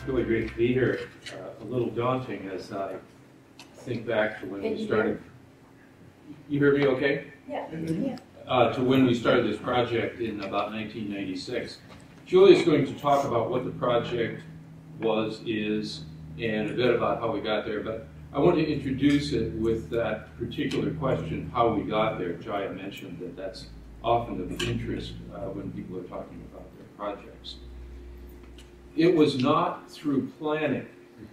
really great to be here. A little daunting as I think back to when we started. You hear me okay? Yeah. To when we started this project in about 1996. Julia's going to talk about what the project was, is, and a bit about how we got there, but I want to introduce it with that particular question, how we got there. Jaya mentioned that that's often of interest when people are talking about their projects. It was not through planning.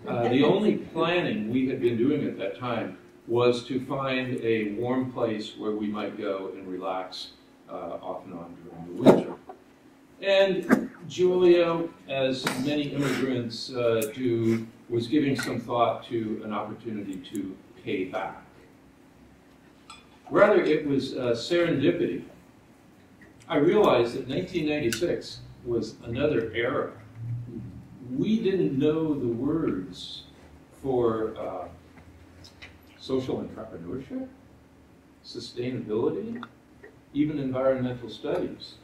The only planning we had been doing at that time was to find a warm place where we might go and relax off and on during the winter. And Julia, as many immigrants do, was giving some thought to an opportunity to pay back. Rather, it was serendipity. I realized that 1996 was another era. We didn't know the words for social entrepreneurship, sustainability, even environmental studies.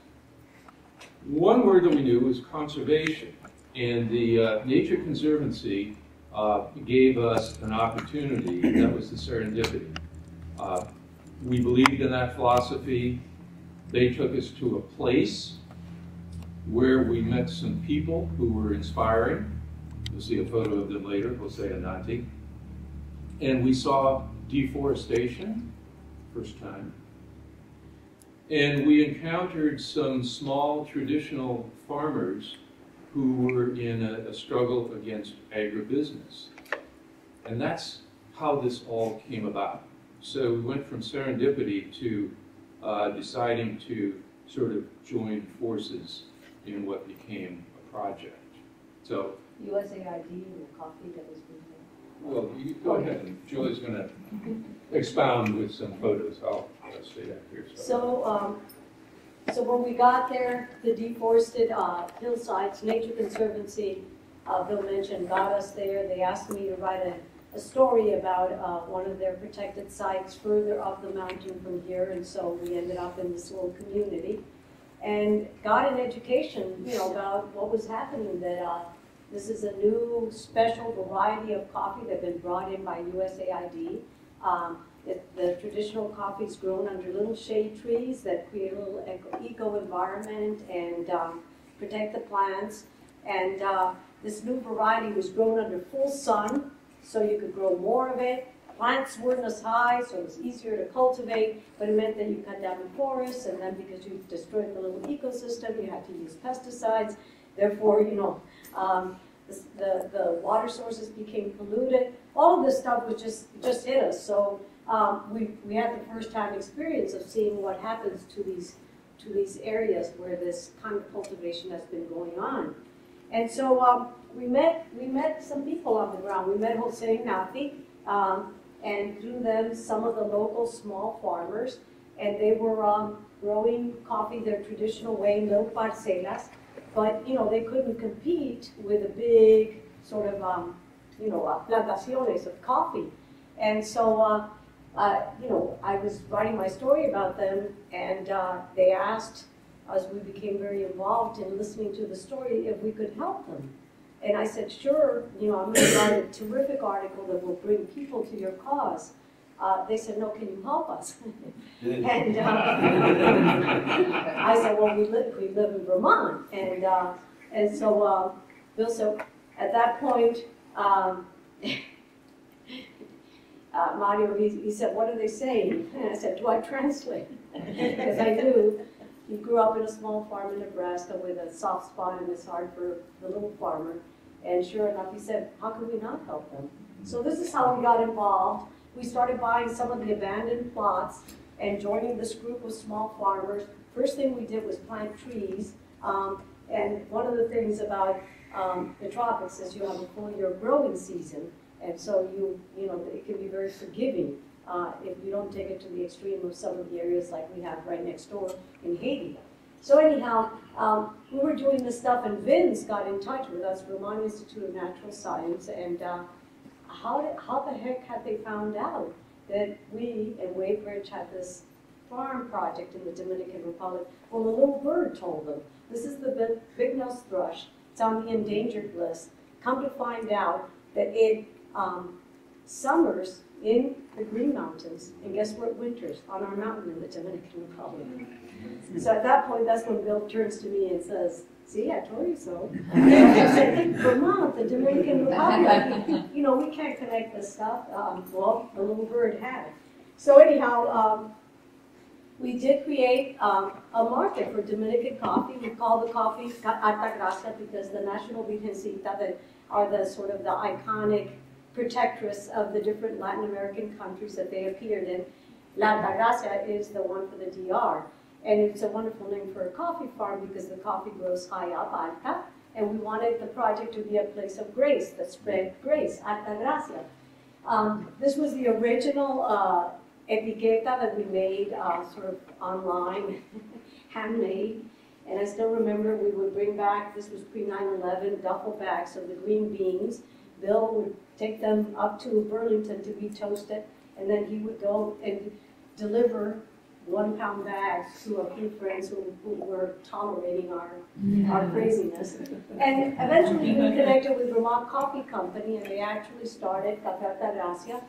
One word that we knew was conservation, and the Nature Conservancy gave us an opportunity. That was the serendipity. We believed in that philosophy. They took us to a place where we met some people who were inspiring. You'll see a photo of them later, Jose and Nati. And we saw deforestation, first time. And we encountered some small traditional farmers who were in a struggle against agribusiness. And that's how this all came about. So we went from serendipity to deciding to sort of join forces in what became a project. So USAID and the coffee that was being made. Well, you go ahead, and Julie's going to expound with some photos. I'll stay up here. So when we got there, the deforested hillsides, Nature Conservancy, Bill mentioned, got us there. They asked me to write a story about one of their protected sites further up the mountain from here, and so we ended up in this little community and got an education, about what was happening, that this is a new special variety of coffee that had been brought in by USAID. The traditional coffee is grown under little shade trees that create a little eco-environment and protect the plants. And this new variety was grown under full sun, so you could grow more of it. Plants weren't as high, so it was easier to cultivate, but it meant that you cut down the forests, and then because you destroyed the little ecosystem, you had to use pesticides. Therefore, the water sources became polluted. All of this stuff was just hit us. So we had the first-time experience of seeing what happens to these areas where this kind of cultivation has been going on. And so we met some people on the ground. We met Jose and Nati, and through them some of the local small farmers, and they were growing coffee their traditional way, little parcelas. But they couldn't compete with a big sort of plantaciones of coffee. And so I was writing my story about them, and they asked, as we became very involved in listening to the story, if we could help them. And I said, sure, I'm going to write a terrific article that will bring people to your cause. They said, no, can you help us? And I said, well, we live in Vermont. And so Bill said, at that point, Mario, he said, what are they saying? And I said, do I translate? Because I do. He grew up in a small farm in Nebraska with a soft spot in his heart for the little farmer. And sure enough, he said, how can we not help them? So this is how we got involved. We started buying some of the abandoned plots and joining this group of small farmers. First thing we did was plant trees. And one of the things about the tropics is you have a full year growing season. And so it can be very forgiving if you don't take it to the extreme of some of the areas like we have right next door in Haiti. So anyhow, we were doing this stuff, and Vince got in touch with us, Vermont Institute of Natural Science, and how the heck had they found out that we in Weybridge had this farm project in the Dominican Republic? Well, a little bird told them. This is the big-nosed thrush. It's on the endangered list. come to find out that it summers in the Green Mountains, and guess where it winters? On our mountain in the Dominican Republic. So at that point, that's when Bill turns to me and says, see, I told you so. I said, Vermont, the Dominican Republic, you know, we can't connect this stuff. Well, the little bird had. So anyhow, we did create a market for Dominican coffee. We call the coffee Alta Gracia because the National Virgencita that are the sort of the iconic protectress of the different Latin American countries that they appeared in. La Alta Gracia is the one for the DR. And it's a wonderful name for a coffee farm because the coffee grows high up, Alta, and we wanted the project to be a place of grace, that spread grace, Alta Gracia. This was the original etiqueta that we made sort of online, handmade. And I still remember we would bring back, this was pre-9/11, duffel bags of the green beans. Bill would take them up to Burlington to be toasted, and then he would go and deliver 1-pound bags to a few friends who were tolerating our craziness. And eventually we connected with Vermont Coffee Company, and they actually started Café Alta Gracia.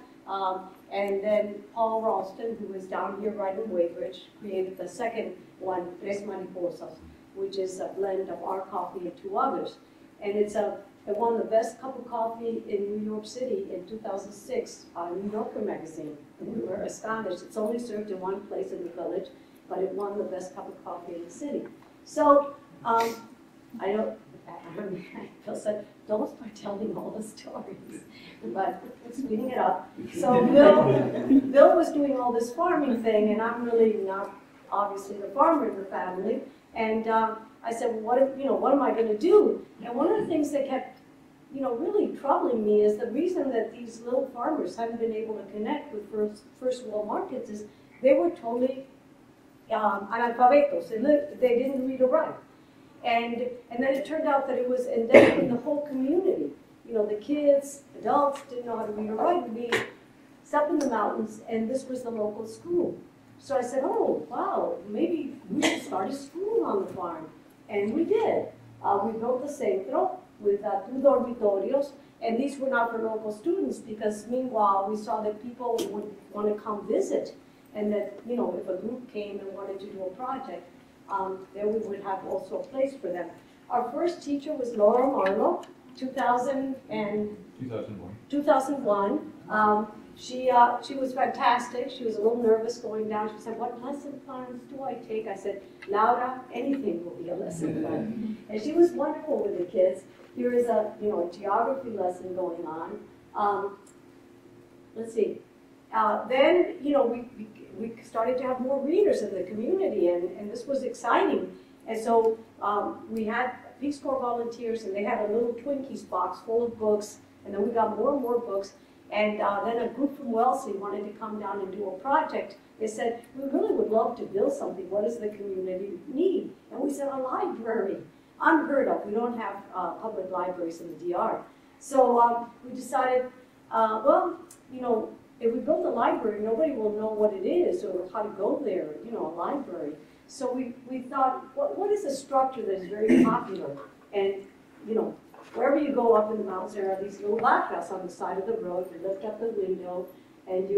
And then Paul Ralston, who was down here right in Weybridge, created the second one, Tres Mariposas, which is a blend of our coffee and 2 others. And it won the best cup of coffee in New York City in 2006, New Yorker magazine. And we were astonished. It's only served in one place in the village, but it won the best cup of coffee in the city. So, Phil said, don't start telling all the stories, but speeding it up. So Bill was doing all this farming thing, and I'm really not obviously the farmer in the family. And I said, well, what am I going to do? And one of the things that kept, really troubling me is the reason that these little farmers haven't been able to connect with first world markets is they were totally analfabetos. They didn't read or write. And then it turned out that it was endemic in the whole community. The kids, adults didn't know how to read or write. We up in the mountains, and this was the local school. So I said, oh, wow, maybe we should start a school on the farm. And we did. We built the centro with 2 dormitorios, and these were not for local students because meanwhile we saw that people would want to come visit, and that, if a group came and wanted to do a project, then we would have also a place for them. Our first teacher was Laura Marlowe, 2001. She was fantastic. She was a little nervous going down. She said, what lesson plans do I take? I said, Laura, anything will be a lesson plan. And she was wonderful with the kids. Here is a geography lesson going on. Let's see. Then, we started to have more readers in the community, and this was exciting. And so we had Peace Corps volunteers, and they had a little Twinkies box full of books, and then we got more and more books. And then a group from Wellesley wanted to come down and do a project. They said, we really would love to build something. What does the community need? And we said, a library. Unheard of. We don't have public libraries in the DR. So we decided, if we build a library, nobody will know what it is or how to go there, a library. So we thought, what is a structure that is very popular? And, wherever you go up in the mountains, there are these little latas on the side of the road. You lift up the window, and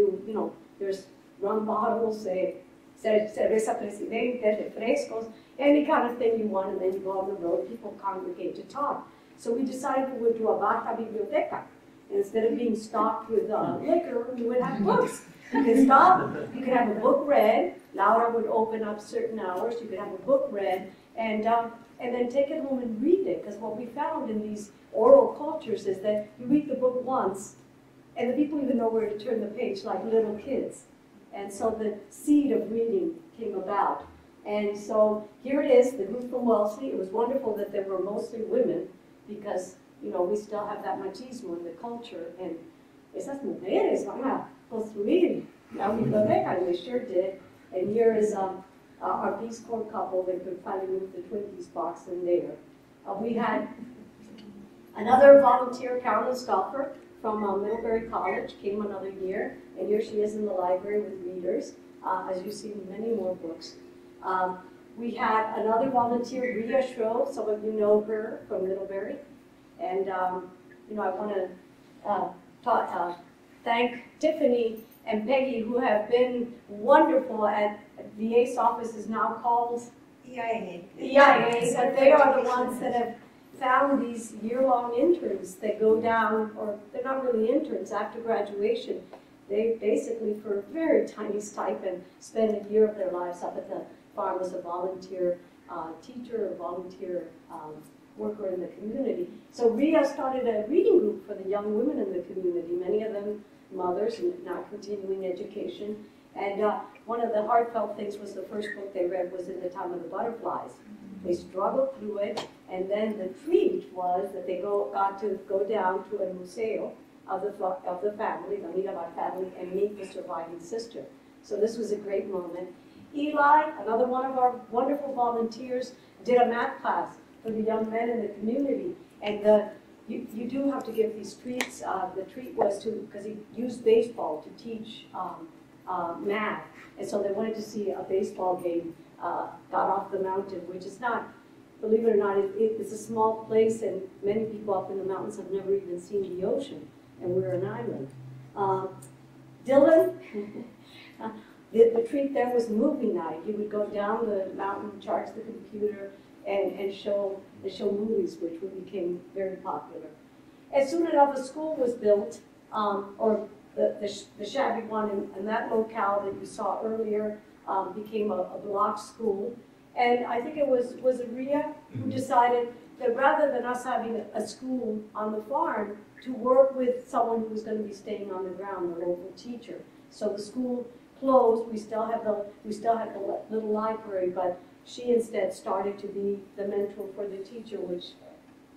there's rum bottles, cerveza presidente, refrescos, any kind of thing you want, and then you go on the road, people congregate to talk. So we decided we would do a barca biblioteca. Instead of being stocked with liquor, we would have books. You could stop, you could have a book read. Laura would open up certain hours, you could have a book read, and then take it home and read it. Because what we found in these oral cultures is that you read the book once, and the people even know where to turn the page like little kids. And so the seed of reading came about. And so here it is, the group from Wellesley. It was wonderful that there were mostly women because, we still have that machismo in the culture. And esas mujeres van a construir la biblioteca, and they sure did. And here is our Peace Corps couple that could finally move the Twinkies box in there. We had another volunteer, Carolyn Stoffer, from Middlebury College, came another year, and here she is in the library with readers. As you see, many more books. We had another volunteer, Rhea Schroe, some of you know her from Middlebury, and you know, I want to thank Tiffany and Peggy, who have been wonderful at the ACE office is now called EIA. EIA, but they are the ones that have found these year-long interns that go down, or they're not really interns, after graduation. They basically, for a very tiny stipend, spend a year of their lives up at the farm as a volunteer teacher or volunteer worker in the community. So Ria started a reading group for the young women in the community, many of them mothers and now continuing education. And one of the heartfelt things was the first book they read was In the Time of the Butterflies. They struggled through it, and then the treat was that they got to go down to a museo of the family, the Middlebury family, and meet the surviving sister. So this was a great moment. Eli, another one of our wonderful volunteers, did a math class for the young men in the community. And you do have to give these treats. The treat was because he used baseball to teach math. And so they wanted to see a baseball game got off the mountain, which is not, believe it or not, it's a small place, and many people up in the mountains have never even seen the ocean, and we're an island. Dylan, the treat there was movie night. He would go down the mountain, charge the computer, and show movies, which became very popular. As soon enough, a school was built, or the shabby one in that locale that you saw earlier became a block school. And I think it was Ria who decided that rather than us having a school on the farm, to work with someone who was going to be staying on the ground, the local teacher. So the school closed. We still have the little library, but she instead started to be the mentor for the teacher, which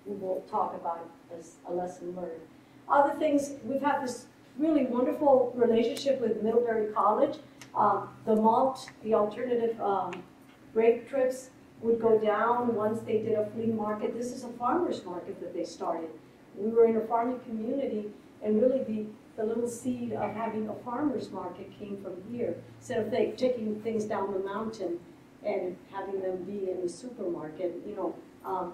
we will talk about as a lesson learned. Other things, we've had this really wonderful relationship with Middlebury College. The malt, the alternative break trips would go down once they did a flea market. This is a farmer's market that they started. We were in a farming community, and really the little seed of having a farmer's market came from here. Instead of taking things down the mountain and having them be in the supermarket, you know,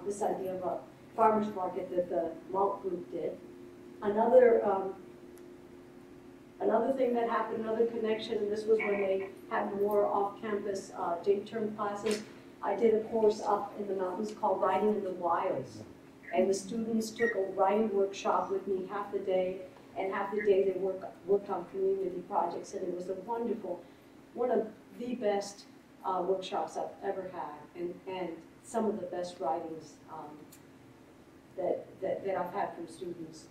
this idea of a farmer's market that the malt group did. Another thing that happened, another connection, and this was when they had more off-campus day-term classes. I did a course up in the mountains called Riding in the Wilds. And the students took a writing workshop with me half the day, and half the day they worked on community projects, and it was a wonderful, one of the best workshops I've ever had, and some of the best writings that I've had from students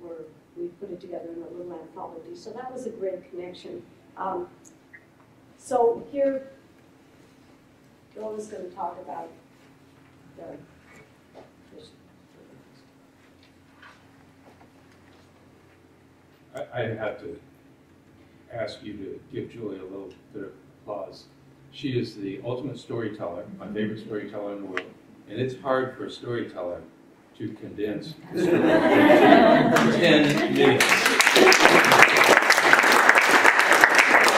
were, we put it together in a little anthology. So that was a great connection. So here, Joel is going to talk about the I have to ask you to give Julie a little bit of applause. She is the ultimate storyteller, my favorite storyteller in the world, and it's hard for a storyteller to condense 10 minutes.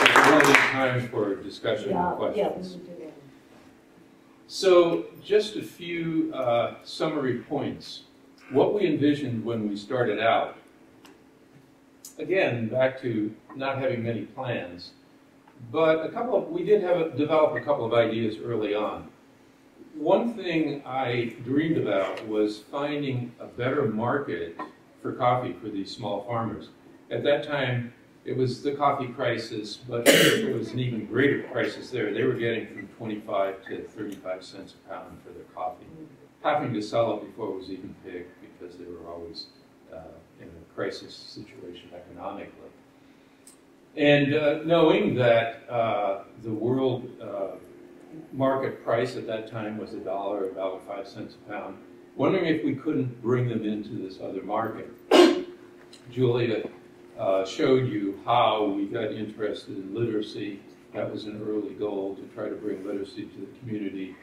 There's really time for discussion and questions. Yeah. So just a few summary points. What we envisioned when we started out, again, back to not having many plans, but we did develop a couple of ideas early on. One thing I dreamed about was finding a better market for coffee for these small farmers. At that time, it was the coffee crisis, but it was an even greater crisis there. They were getting from 25 to 35 cents a pound for their coffee, having to sell it before it was even picked because they were always in a crisis situation economically. And knowing that the world market price at that time was $1 or $1.05 a pound, wondering if we couldn't bring them into this other market. Julia showed you how we got interested in literacy. That was an early goal, to try to bring literacy to the community.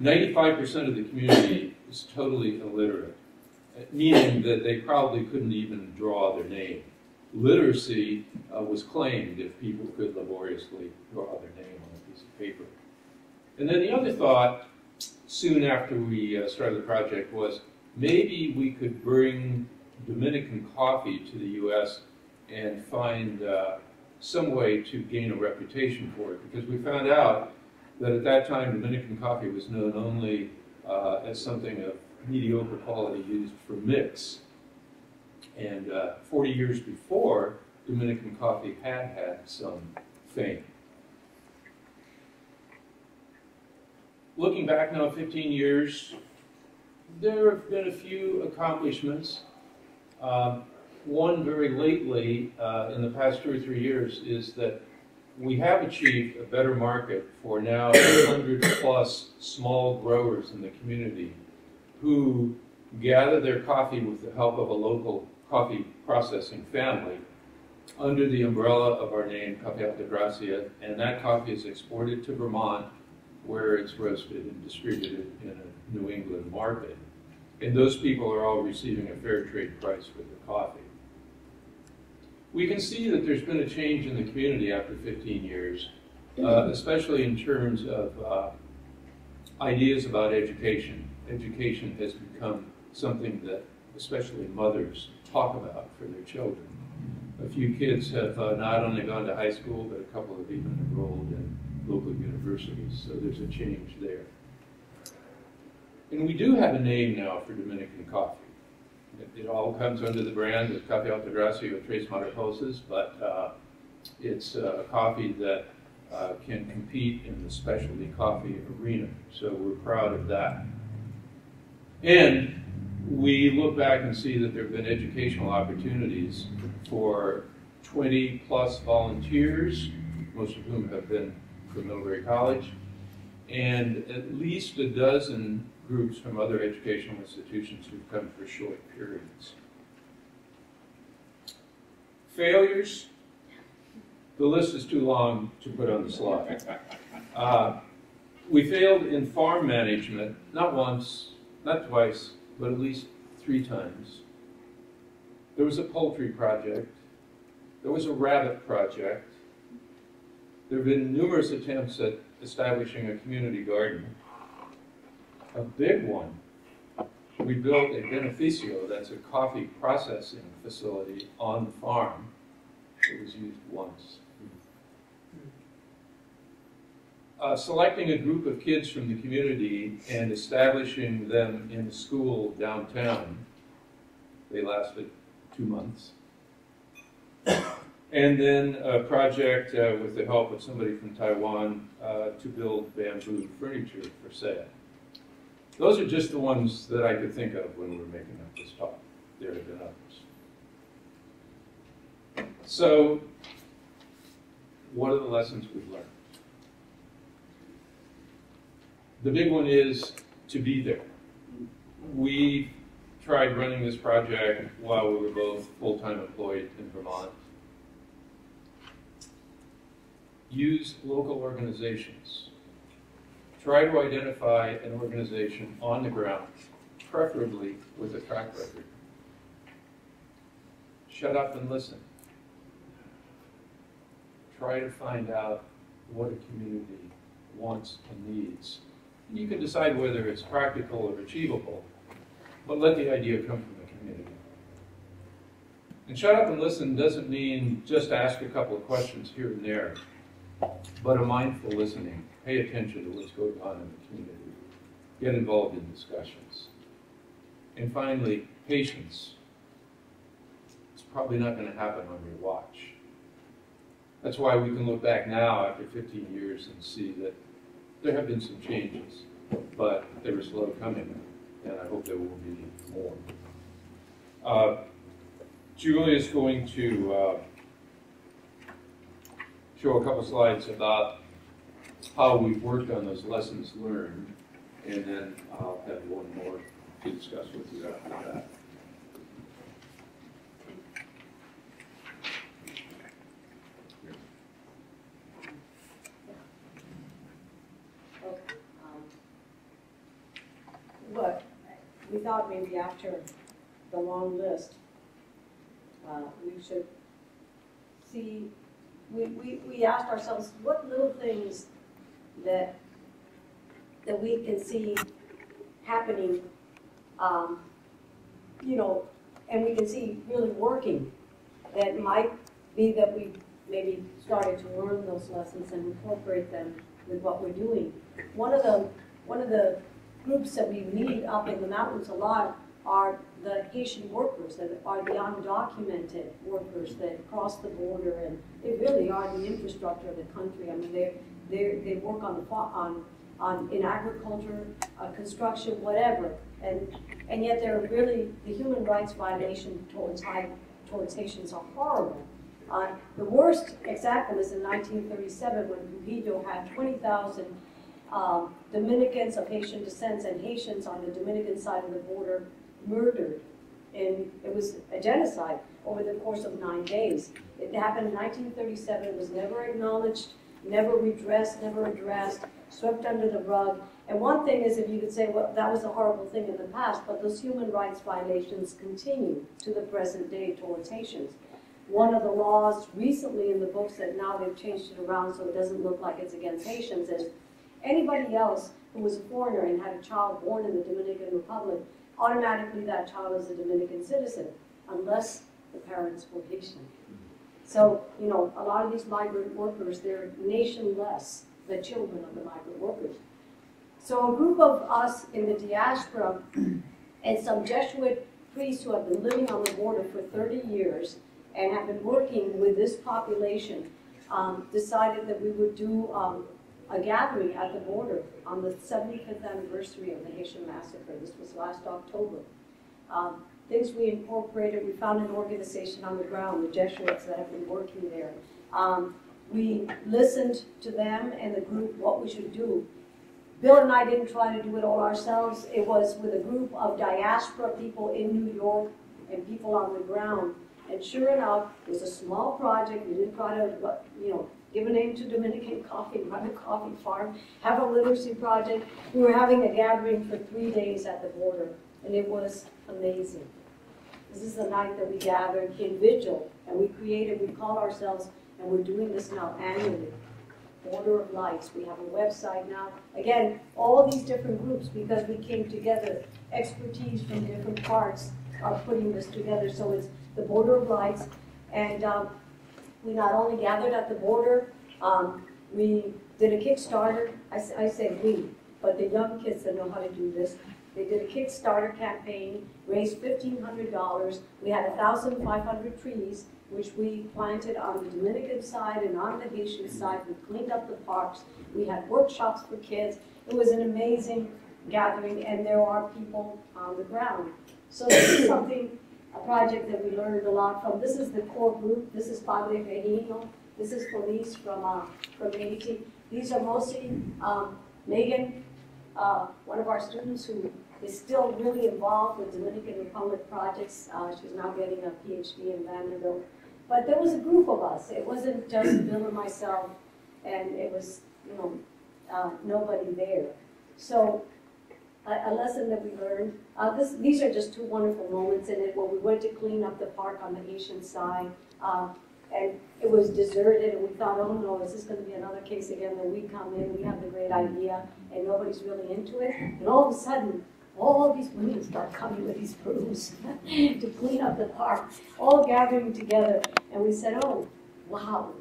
95% of the community is totally illiterate, meaning that they probably couldn't even draw their name. Literacy was claimed if people could laboriously draw their name on a piece of paper. And then the other thought, soon after we started the project, was maybe we could bring Dominican coffee to the U.S. and find some way to gain a reputation for it, because we found out that at that time Dominican coffee was known only as something of mediocre quality used for mix. And 40 years before, Dominican coffee had some fame. Looking back now 15 years, there have been a few accomplishments. One very lately, in the past 2 or 3 years, is that we have achieved a better market for now 100 plus small growers in the community who gather their coffee with the help of a local coffee processing family under the umbrella of our name, Alta Gracia, and that coffee is exported to Vermont, where it's roasted and distributed in a New England market. And those people are all receiving a fair trade price for their coffee. We can see that there's been a change in the community after 15 years, especially in terms of ideas about education. Education has become something that especially mothers talk about for their children. A few kids have not only gone to high school, but a couple have even enrolled in local universities, so there's a change there. And we do have a name now for Dominican coffee. It all comes under the brand of Café Alta Gracia with Tres Mariposas, but it's a coffee that can compete in the specialty coffee arena, so we're proud of that. And we look back and see that there have been educational opportunities for 20 plus volunteers, most of whom have been from Middlebury College, and at least a dozen groups from other educational institutions who've come for short periods. Failures, the list is too long to put on the slide. We failed in farm management, not once, not twice, but at least 3 times. There was a poultry project. There was a rabbit project. There have been numerous attempts at establishing a community garden. A big one, we built a beneficio, that's a coffee processing facility on the farm. It was used once. Selecting a group of kids from the community and establishing them in a school downtown. They lasted 2 months. And then a project with the help of somebody from Taiwan to build bamboo furniture for sale. Those are just the ones that I could think of when we were making up this talk. There have been others. So, what are the lessons we've learned? The big one is to be there. We tried running this project while we were both full-time employed in Vermont. Use local organizations. Try to identify an organization on the ground, preferably with a track record. Shut up and listen. Try to find out what a community wants and needs. You can decide whether it's practical or achievable, but let the idea come from the community. And shut up and listen doesn't mean just ask a couple of questions here and there, but a mindful listening. Pay attention to what's going on in the community. Get involved in discussions. And finally, patience. It's probably not going to happen on your watch. That's why we can look back now after 15 years and see that there have been some changes, but they were slow coming, and I hope there will be more. Julie is going to show a couple slides about how we've worked on those lessons learned, and then I'll have one more to discuss with you after that. But we thought maybe after the long list, we should see, we asked ourselves what little things that we can see happening and we can see really working. That might be that we maybe started to learn those lessons and incorporate them with what we're doing. One of the groups that we meet up in the mountains a lot are the Haitian workers that are the undocumented workers that cross the border, and they really are the infrastructure of the country. I mean, they work in agriculture, construction, whatever, and yet they're really, the human rights violation towards Haitians are horrible. The worst example is in 1937 when Trujillo had 20,000 Dominicans of Haitian descent and Haitians on the Dominican side of the border murdered. And it was a genocide over the course of 9 days. It happened in 1937, it was never acknowledged, never redressed, never addressed, swept under the rug. And one thing is, if you could say, well, that was a horrible thing in the past, but those human rights violations continue to the present day towards Haitians. One of the laws recently in the books that now they've changed it around so it doesn't look like it's against Haitians is anybody else who was a foreigner and had a child born in the Dominican Republic, automatically that child is a Dominican citizen, unless the parents were Haitian. So, a lot of these migrant workers, they're nationless, the children of the migrant workers. So a group of us in the diaspora and some Jesuit priests who have been living on the border for 30 years and have been working with this population decided that we would do a gathering at the border on the 75th anniversary of the Haitian massacre. This was last October. Things we incorporated, we found an organization on the ground, the Jesuits that have been working there. We listened to them and the group what we should do. Bill and I didn't try to do it all ourselves. It was with a group of diaspora people in New York and people on the ground. And sure enough, it was a small project. We didn't try to, give a name to Dominican coffee, run a coffee farm, have a literacy project. We were having a gathering for 3 days at the border, and it was amazing. This is the night that we gathered in vigil, and we call ourselves, and we're doing this now annually, Border of Lights. We have a website now. Again, all these different groups, because we came together, expertise from different parts are putting this together. So it's the Border of Lights, and we not only gathered at the border, we did a Kickstarter. I say we, but the young kids that know how to do this, they did a Kickstarter campaign, raised $1,500. We had 1,500 trees, which we planted on the Dominican side and on the Haitian side. We cleaned up the parks. We had workshops for kids. It was an amazing gathering, and there are people on the ground. So this is a project that we learned a lot from. This is the core group. This is Padre Ferrino. This is Felice from Haiti. These are mostly Megan, one of our students who is still really involved with Dominican Republic projects. She's now getting a PhD in Vanderbilt. But there was a group of us. It wasn't just Bill and myself, and it was, nobody there. So a lesson that we learned. These are just two wonderful moments in it where we went to clean up the park on the Haitian side, and it was deserted, and we thought, oh no, is this going to be another case again? Then we come in, we have the great idea, and nobody's really into it. And all of a sudden, all these women start coming with these brooms to clean up the park, all gathering together. And we said, oh, wow,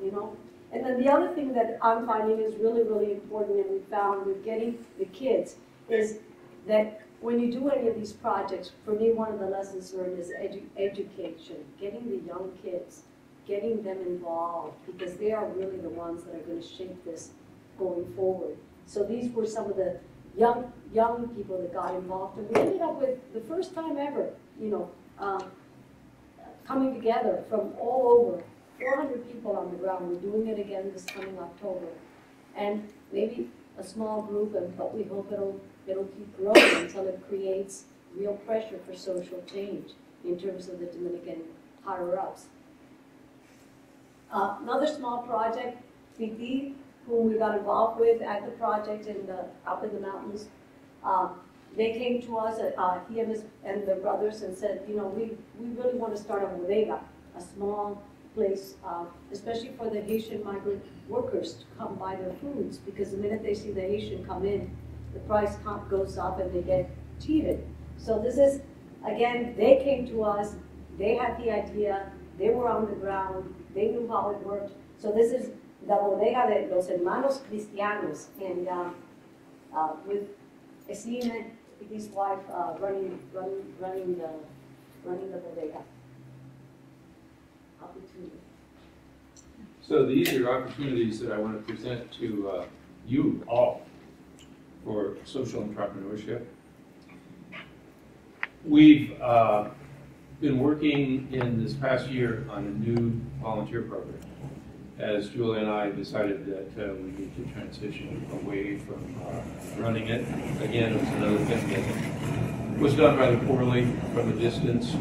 And then the other thing that I'm finding is really, really important, and we found with getting the kids, is that when you do any of these projects, for me, one of the lessons learned is education, getting the young kids, getting them involved, because they are really the ones that are going to shape this going forward. So these were some of the young people that got involved, and we ended up with, the first time ever, coming together from all over, 400 people on the ground. We're doing it again this coming October. And maybe a small group, but we hope it'll keep growing until it creates real pressure for social change in terms of the Dominican higher-ups. Another small project, Piti, whom we got involved with at the project up in the mountains, they came to us, he and their brothers, and said, we really want to start a bodega, a small place, especially for the Haitian migrant workers to come buy their foods, because the minute they see the Haitian come in, the price goes up and they get cheated. So this is again, they came to us, they had the idea, they were on the ground, they knew how it worked. So this is the bodega de los hermanos cristianos, and with Eichner, his wife, running the bodega. Opportunity. So these are opportunities that I want to present to you all for social entrepreneurship. We've been working in this past year on a new volunteer program, as Julie and I decided that we need to transition away from running it. Again, it was another thing that was done rather poorly from a distance.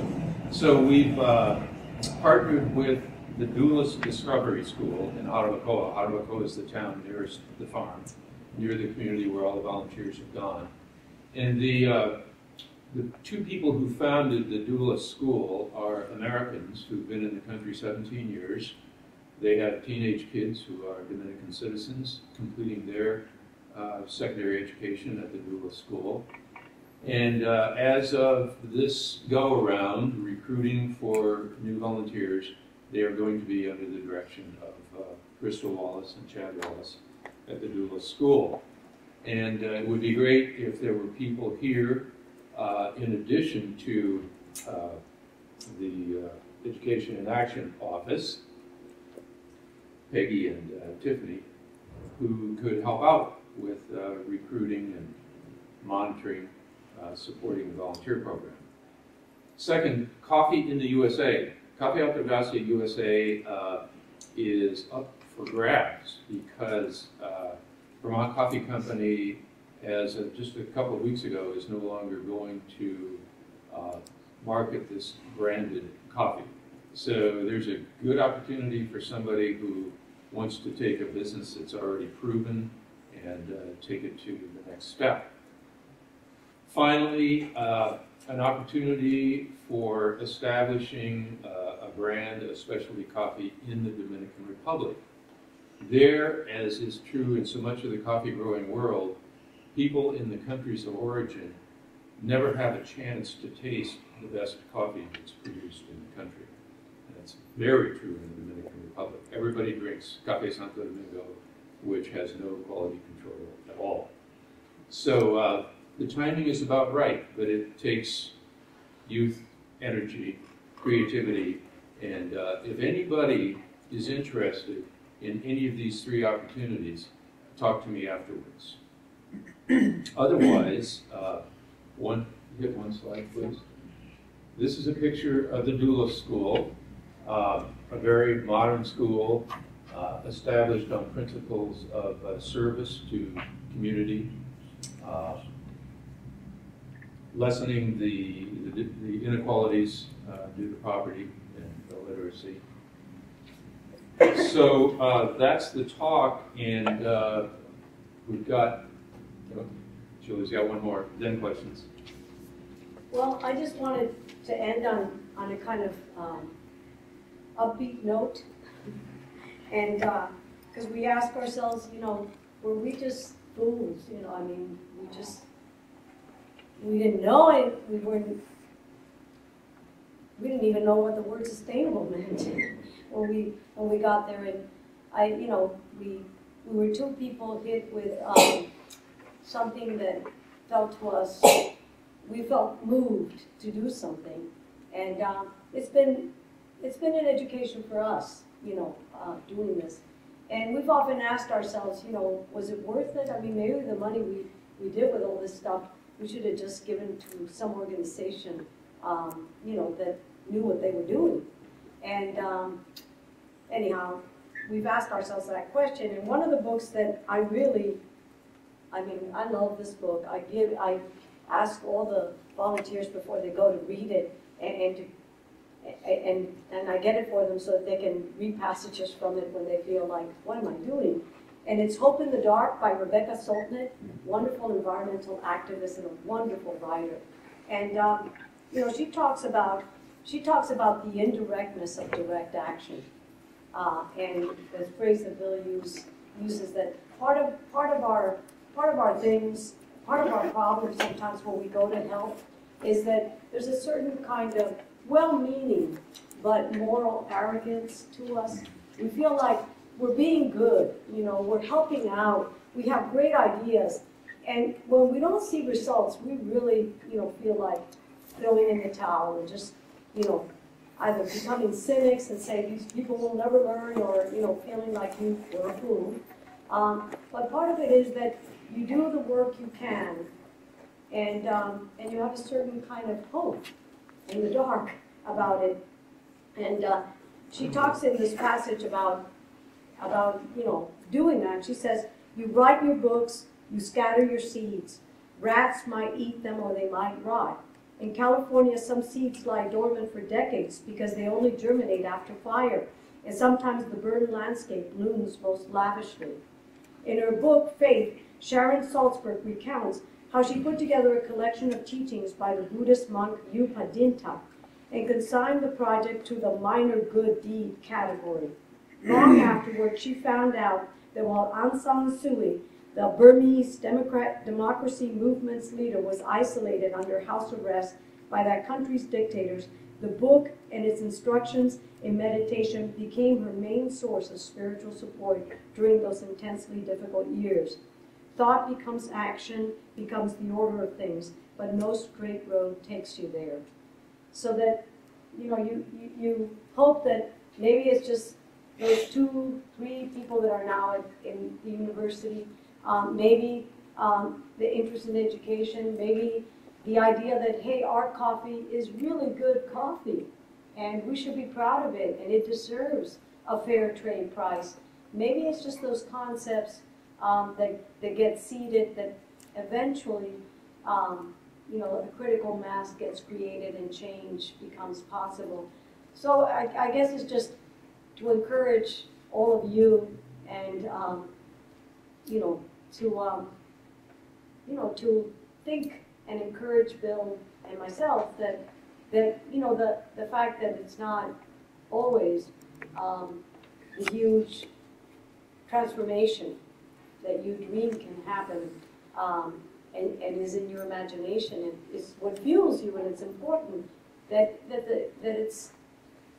So we've partnered with the Duelist Discovery School in Jarabacoa. Jarabacoa is the town nearest the farm, near the community where all the volunteers have gone. And the two people who founded the Duelist School are Americans who've been in the country 17 years. They have teenage kids who are Dominican citizens completing their secondary education at the Duelist School. And as of this go-around, recruiting for new volunteers, they are going to be under the direction of Crystal Wallace and Chad Wallace at the Duelist School. And it would be great if there were people here, in addition to the Education and Action Office, Peggy and Tiffany, who could help out with recruiting and monitoring, supporting the volunteer program. Second, Coffee in the USA. Coffee Alta Gracia USA is up for grabs because Vermont Coffee Company, as of just a couple of weeks ago, is no longer going to market this branded coffee. So there's a good opportunity for somebody who wants to take a business that's already proven and take it to the next step. Finally, an opportunity for establishing a brand of specialty coffee in the Dominican Republic. There, as is true in so much of the coffee growing world, people in the countries of origin never have a chance to taste the best coffee that's produced in the country. And that's very true in the Dominican Republic. Everybody drinks Café Santo Domingo, which has no quality control at all. So the timing is about right, but it takes youth, energy, creativity, and if anybody is interested in any of these three opportunities, talk to me afterwards. Otherwise, hit one slide, please. This is a picture of the Duelist School, a very modern school established on principles of service to community, lessening the inequalities due to poverty and illiteracy. So that's the talk, and we've got, Julie's got one more, then questions. Well, I just wanted to end on a kind of upbeat note, and because we ask ourselves, were we just fools? I mean, we didn't know it. We didn't even know what the word sustainable meant when we got there. And we were two people hit with something that felt to us, we felt moved to do something, and it's been an education for us, doing this. And we've often asked ourselves, was it worth it? I mean, maybe the money we did with all this stuff, we should have just given to some organization, that knew what they were doing. And anyhow, we've asked ourselves that question. And one of the books that I love this book. I ask all the volunteers before they go to read it, and I get it for them so that they can read passages from it when they feel like, what am I doing? And it's Hope in the Dark by Rebecca Soltnit, wonderful environmental activist and a wonderful writer. And she talks about the indirectness of direct action, and the phrase that Bill uses that part of our problems sometimes when we go to help is that there's a certain kind of well-meaning but moral arrogance to us. We feel like we're being good, you know, we're helping out, we have great ideas, and when we don't see results, we really, you know, feel like throwing in the towel and just, you know, either becoming cynics and say these people will never learn, or, you know, feeling like you were a fool. But part of it is that you do the work you can, and you have a certain kind of hope in the dark about it. And she talks in this passage about you know, doing that. She says, you write your books, you scatter your seeds. Rats might eat them or they might rot. In California, some seeds lie dormant for decades because they only germinate after fire, and sometimes the burned landscape blooms most lavishly. In her book, Faith, Sharon Salzberg recounts how she put together a collection of teachings by the Buddhist monk U Pa Dinta and consigned the project to the minor good deed category. Long afterward, she found out that while Aung San Suu Kyi, the Burmese democracy movement's leader, was isolated under house arrest by that country's dictators, the book and its instructions in meditation became her main source of spiritual support during those intensely difficult years. Thought becomes action, becomes the order of things, but no straight road takes you there. So that, you know, you hope that maybe it's just those 2, 3 people that are now in the university, maybe the interest in education, maybe the idea that, hey, our coffee is really good coffee, and we should be proud of it, and it deserves a fair trade price. Maybe it's just those concepts that get seeded, that eventually, you know, a critical mass gets created and change becomes possible. So I guess it's just to encourage all of you, and you know, to think and encourage Bill and myself that you know, the fact that it's not always the huge transformation that you dream can happen, and is in your imagination, and is what fuels you, and it's important that it's,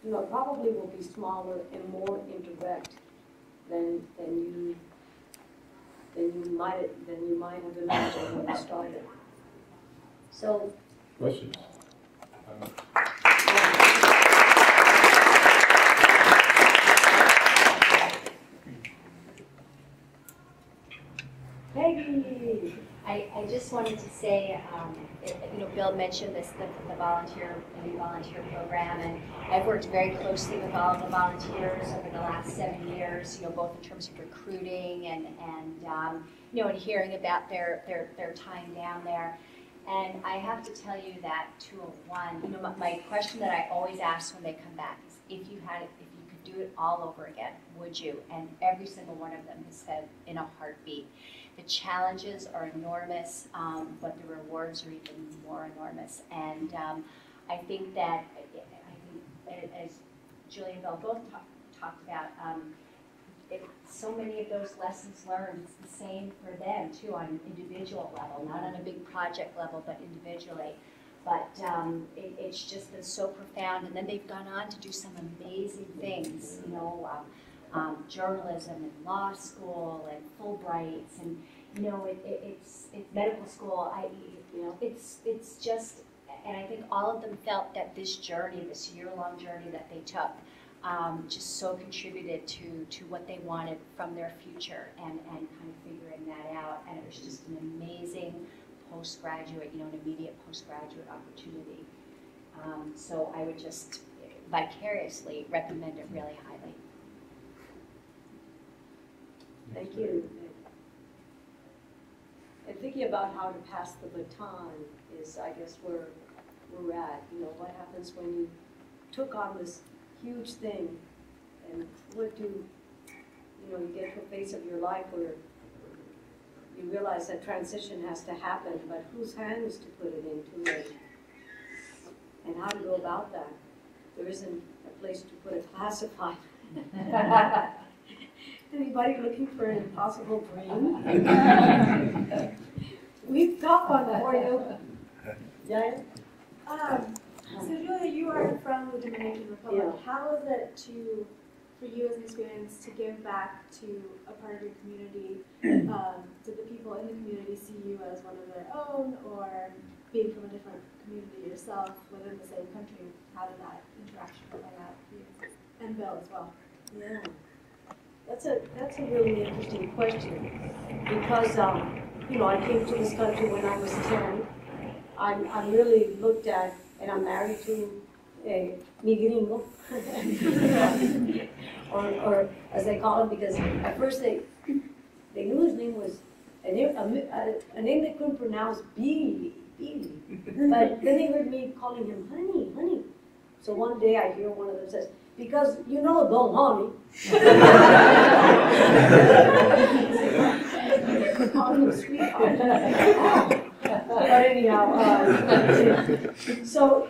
you know, probably will be smaller and more indirect than you might have imagined when you started. So, questions? Peggy. I just wanted to say, you know, Bill mentioned this, the volunteer program, and I've worked very closely with all of the volunteers over the last 7 years, you know, both in terms of recruiting and you know, and hearing about their time down there. And I have to tell you that 201, you know, my question that I always ask when they come back is, if you could do it all over again, would you? And every single one of them has said in a heartbeat. The challenges are enormous, but the rewards are even more enormous. And I think that, as Julie and Bill both talked about, so many of those lessons learned, it's the same for them too, on an individual level, not on a big project level, but individually. But it's just been so profound. And then they've gone on to do some amazing things, you know, journalism and law school and Fulbrights, and you know, it's medical school. You know, it's just, and I think all of them felt that this journey, this year-long journey that they took, just so contributed to what they wanted from their future, and kind of figuring that out. And it was just an amazing postgraduate, you know, an immediate postgraduate opportunity. So I would just vicariously recommend it really highly. Thank you. And thinking about how to pass the baton is, I guess, where we're at. You know, what happens when you took on this huge thing, and what do, you know, you get to a phase of your life where you realize that transition has to happen, but whose hands to put it into it, and how to go about that. There isn't a place to put it classified. Anybody looking for an impossible dream? We've got one for you. Yeah. So Julia, you are from the Dominican Republic. Yeah. How is it for you as an experience to give back to a part of your community? Did the people in the community see you as one of their own, or being from a different community yourself within the same country? How did that interaction play out for you? And Bill as well. Yeah, that's a really interesting question because you know, I came to this country when I was 10. I'm really looked at, and I'm married to a mi gringo, or as they call him, because at first they knew his name was a name they couldn't pronounce, Billy, but then they heard me calling him honey, honey. So one day I hear one of them says, because you know Don Honey. Call him sweetheart. But anyhow, so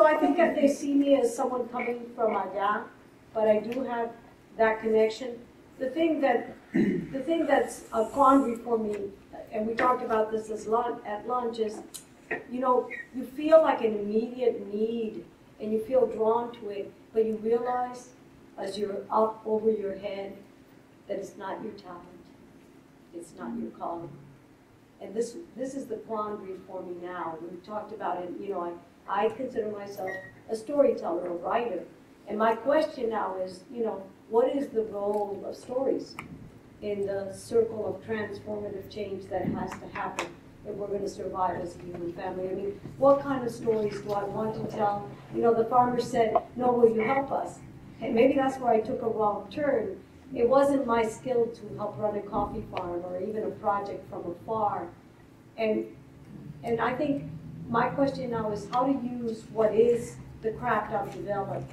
I think that they see me as someone coming from allá, but I do have that connection. The thing that's a quandary for me, and we talked about this at lunch, is, you know, you feel like an immediate need, and you feel drawn to it, but you realize as you're up over your head that it's not your talent, it's not your calling. And this is the quandary for me now. We've talked about it, you know, I consider myself a storyteller, a writer. And my question now is, you know, what is the role of stories in the circle of transformative change that has to happen if we're going to survive as a human family? I mean, what kind of stories do I want to tell? You know, the farmer said, no, will you help us? And maybe that's where I took a wrong turn. It wasn't my skill to help run a coffee farm or even a project from afar. And I think my question now is how to use what is the craft I've developed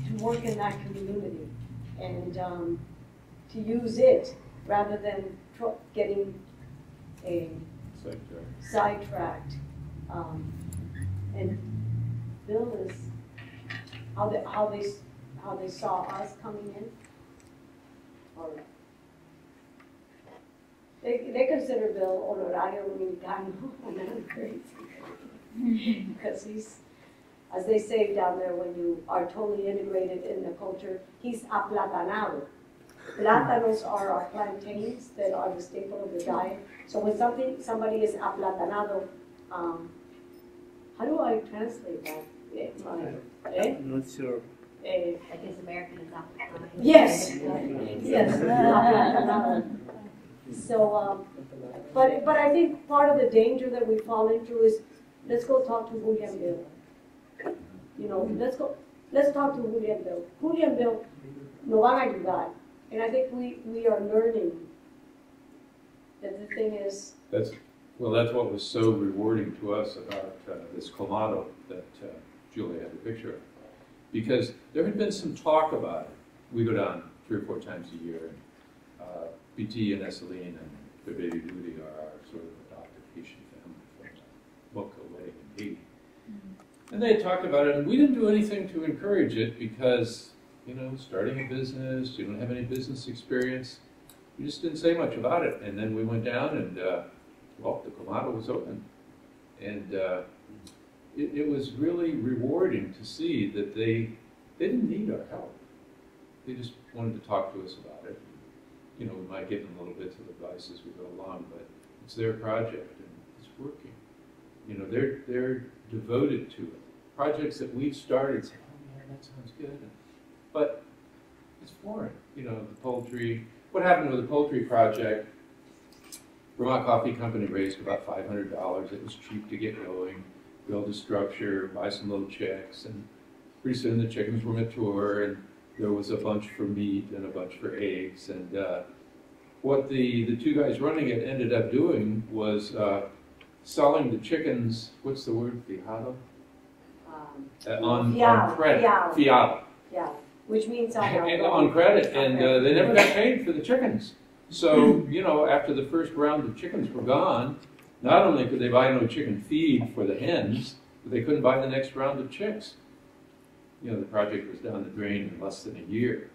to work in that community and to use it rather than getting a sidetracked. And Bill is how they saw us coming in, or they consider Bill honorario dominicano, and I'm crazy because he's, as they say down there, when you are totally integrated in the culture, he's aplatanado. Plátanos are our plantains that are the staple of the diet. So when somebody is aplatanado, how do I translate that? I'm not sure. I guess American is not. Yes, yes. So, but I think part of the danger that we fall into is, let's go talk to Julian Bill. You know, let's talk to Julian Bill. Julian Bill no van a ayudar. And I think we are learning that the thing is. That's what was so rewarding to us about this Colmado that Julia had a picture of. Because there had been some talk about it. We go down 3 or 4 times a year, and BT and Esseline and their baby Rudy are our sort of adopted Haitian family from Mocha Way in Haiti. Mm-hmm. And they had talked about it, and we didn't do anything to encourage it because, you know, starting a business, you don't have any business experience. We just didn't say much about it. And then we went down, and well, the Colmado was open, and it was really rewarding to see that they didn't need our help. They just wanted to talk to us about it. You know, we might give them little bits of advice as we go along, but it's their project and it's working. You know, they're devoted to it. Projects that we've started say, oh man, that sounds good, but it's foreign. You know, the poultry. What happened with the poultry project? Vermont Coffee Company raised about $500. It was cheap to get going. Build a structure, buy some little chicks, and pretty soon the chickens were mature, and there was a bunch for meat and a bunch for eggs. And what the 2 guys running it ended up doing was selling the chickens. What's the word? Fiado? On credit. Fiado. Yeah, which means on credit, and they never got paid for the chickens. So, you know, after the first round of chickens were gone, not only could they buy no chicken feed for the hens, but they couldn't buy the next round of chicks. You know, the project was down the drain in less than a year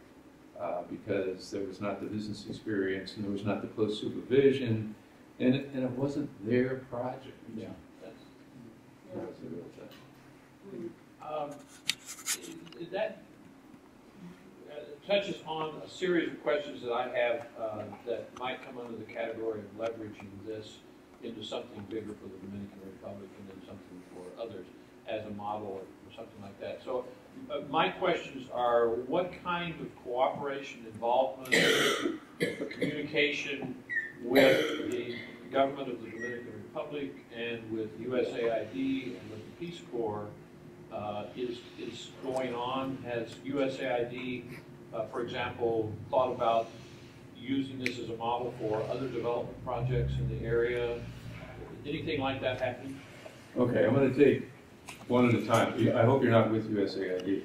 because there was not the business experience and there was not the close supervision, and it wasn't their project. Yeah. That touches on a series of questions that I have that might come under the category of leveraging this into something bigger for the Dominican Republic and then something for others as a model or something like that. So my questions are, what kind of cooperation, involvement, communication with the government of the Dominican Republic and with USAID and with the Peace Corps is going on? Has USAID, for example, thought about using this as a model for other development projects in the area? Anything like that happening? Okay, I'm going to take one at a time. I hope you're not with USAID. Are you?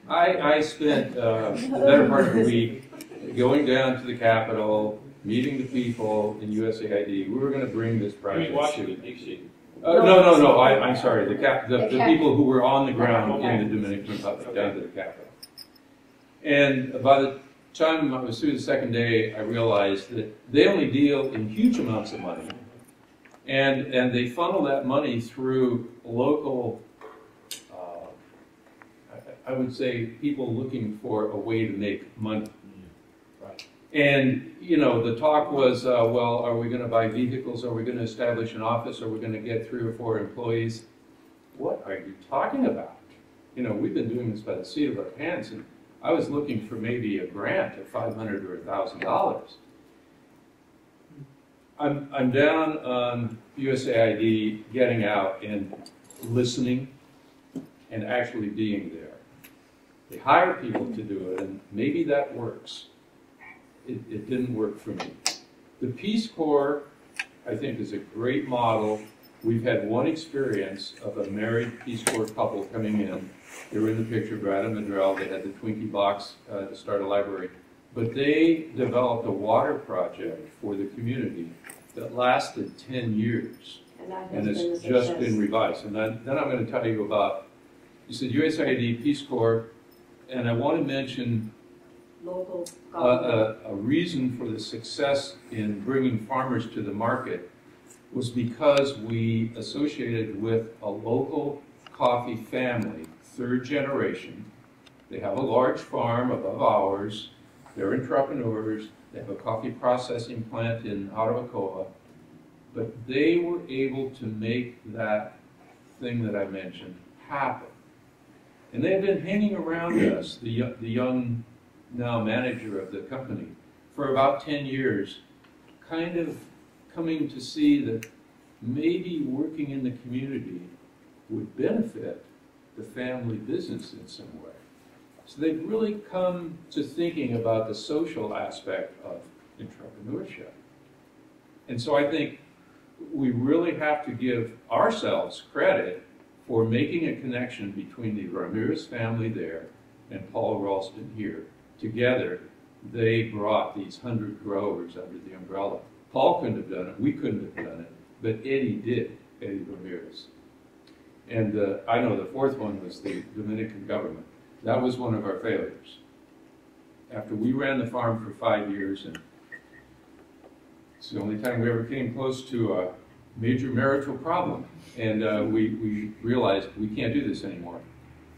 I spent the better part of the week going down to the Capitol, meeting the people in USAID. We were going to bring this I project mean, Washington, D.C. No. I'm sorry. The people who were on the ground in the Dominican Republic, down to the Capitol. And by the time I was through the second day, I realized that they only deal in huge amounts of money, and they funnel that money through local. I would say people looking for a way to make money. Right. And, you know, the talk was, well, are we going to buy vehicles? Are we going to establish an office? Are we going to get 3 or 4 employees? What are you talking about? You know, we've been doing this by the seat of our pants, and I was looking for maybe a grant of $500 or $1,000. I'm down on USAID, getting out and listening and actually being there. They hire people to do it, and maybe that works. It didn't work for me. The Peace Corps, I think, is a great model. We've had one experience of a married Peace Corps couple coming in. They were in the picture, Brad and Madrell. They had the Twinkie box to start a library. But they developed a water project for the community that lasted 10 years. And it's just been revised. And then I'm going to tell you about, you said USAID, Peace Corps, and I want to mention Local a reason for the success in bringing farmers to the market was because we associated with a local coffee family, 3rd generation. They have a large farm above ours. They're entrepreneurs. They have a coffee processing plant in Jarabacoa. But they were able to make that thing that I mentioned happen. And they've been hanging around us, the young now manager of the company, for about 10 years, kind of coming to see that maybe working in the community would benefit the family business in some way. So they've really come to thinking about the social aspect of entrepreneurship. And so I think we really have to give ourselves credit for making a connection between the Ramirez family there and Paul Ralston here. Together, they brought these 100 growers under the umbrella. Paul couldn't have done it, we couldn't have done it, but Eddie did, Eddie Ramirez. And I know the 4th one was the Dominican government. That was one of our failures. After we ran the farm for 5 years, and it's the only time we ever came close to a major marital problem, and we realized we can't do this anymore.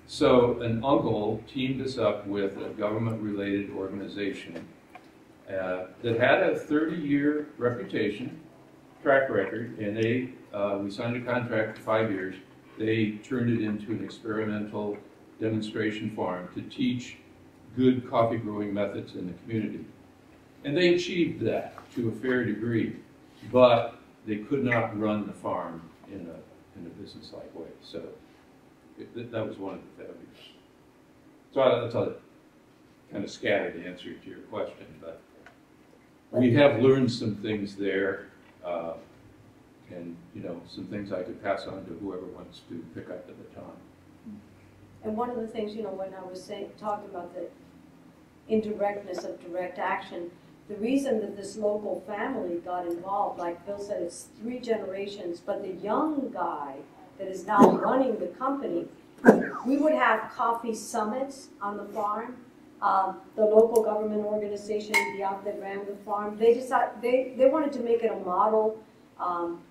So an uncle teamed us up with a government-related organization that had a 30-year reputation, track record, and we signed a contract for 5 years. They turned it into an experimental demonstration farm to teach good coffee growing methods in the community. And they achieved that to a fair degree, but they could not run the farm in a business-like way. So that was one of the failures. So that's a kind of scattered answer to your question, but we have learned some things there, and some things I could pass on to whoever wants to pick up the baton. And one of the things, when I was talking about the indirectness of direct action, the reason that this local family got involved, like Bill said, it's 3 generations, but the young guy that is now running the company, we would have coffee summits on the farm. The local government organization, the outfit that ran the farm, they decided they wanted to make it a model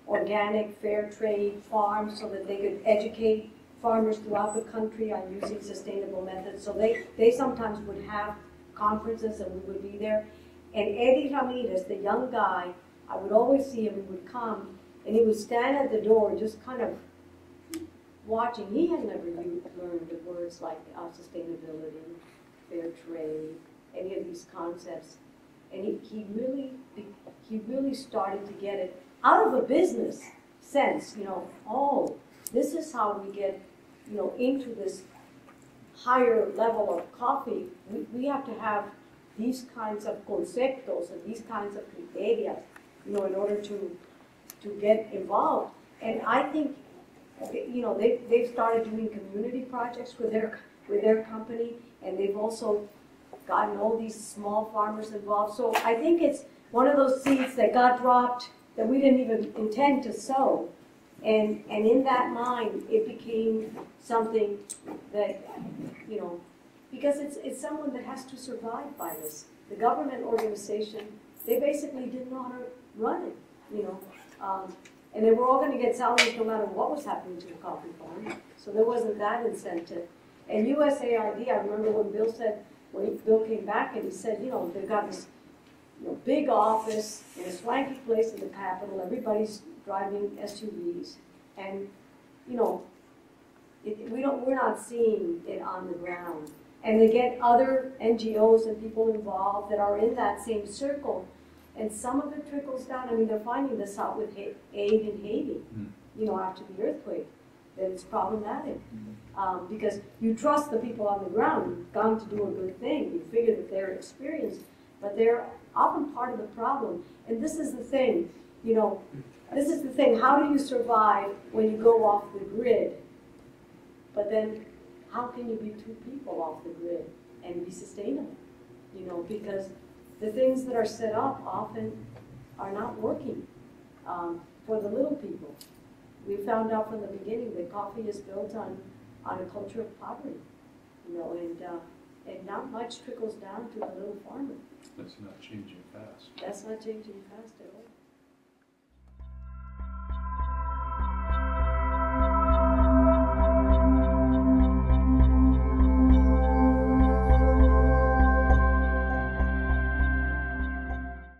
organic, fair trade farms so that they could educate farmers throughout the country on using sustainable methods. So they sometimes would have conferences and we would be there. And Eddie Ramirez, the young guy, I would always see him, he would come and he would stand at the door just kind of watching. He had never learned the words like sustainability, fair trade, any of these concepts. And he really started to get it out of a business sense, oh, this is how we get, into this higher level of coffee. We have to have these kinds of conceptos and these kinds of criteria, in order to get involved. And I think, they've started doing community projects with their company, and they've also gotten all these small farmers involved. So I think it's one of those seeds that got dropped that we didn't even intend to sow. And in that mind, it became something that, because it's someone that has to survive by this. The government organization, they basically didn't know how to run it, and they were all going to get salaries no matter what was happening to the coffee farm. So there wasn't that incentive. And USAID, I remember when Bill came back and he said, they've got this big office in a swanky place in the Capitol. Everybody's driving SUVs, and we're not seeing it on the ground. And they get other NGOs and people involved that are in that same circle, and some of it trickles down. I mean, they're finding this out with aid in Haiti, after the earthquake, that it's problematic. Because you trust the people on the ground. You've gone to do a good thing. You figure that they're experienced, but they're often part of the problem. And this is the thing, this is the thing. How do you survive when you go off the grid? But then, how can you be two people off the grid and be sustainable? Because the things that are set up often are not working for the little people. We found out from the beginning that coffee is built on a culture of poverty, and not much trickles down to the little farmer. That's not changing fast. That's not changing fast at all.